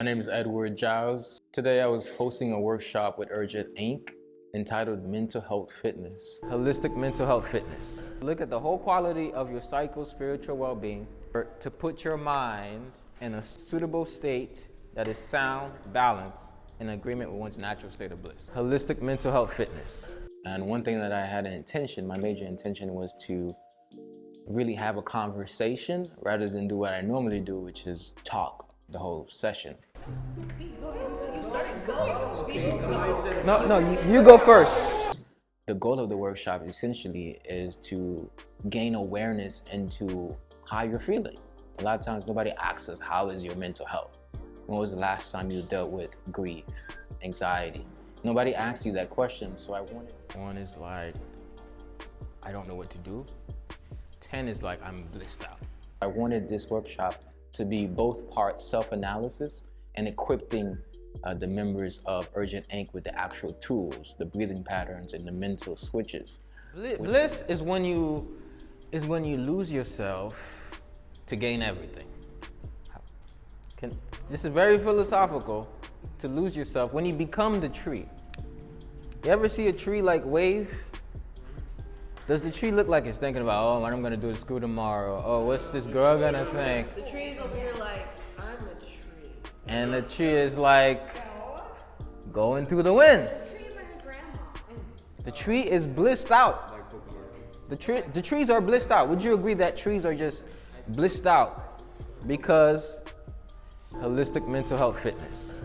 name is Edouard Gilles. Today I was hosting a workshop with Urgent Inc. entitled Mental Health Fitness. Holistic mental health fitness. Look at the whole quality of your psycho-spiritual well-being to put your mind in a suitable state that is sound, balanced, in agreement with one's natural state of bliss. Holistic mental health fitness. And one thing that I had an intention, my major intention, was to really have a conversation rather than do what I normally do, which is talk the whole session. No, you go first. The goal of the workshop essentially is to gain awareness into how you're feeling. A lot of times nobody asks us, how is your mental health? When was the last time you dealt with grief, anxiety? Nobody asks you that question, so I wanted. 1 is like, I don't know what to do. 10 is like, I'm blissed out. I wanted this workshop to be both parts self-analysis and equipping the members of Urgent Inc. with the actual tools, the breathing patterns and the mental switches. Bliss is when you lose yourself to gain everything. This is very philosophical, to lose yourself when you become the tree. You ever see a tree like wave? Does the tree look like it's thinking about, oh, what I'm gonna do to school tomorrow? Oh, what's this girl gonna think? The tree's over here like, I'm a tree. And the tree is like going through the winds. The tree's like a grandma. The tree is blissed out. The trees are blissed out. Would you agree that trees are just blissed out? Because holistic mental health fitness.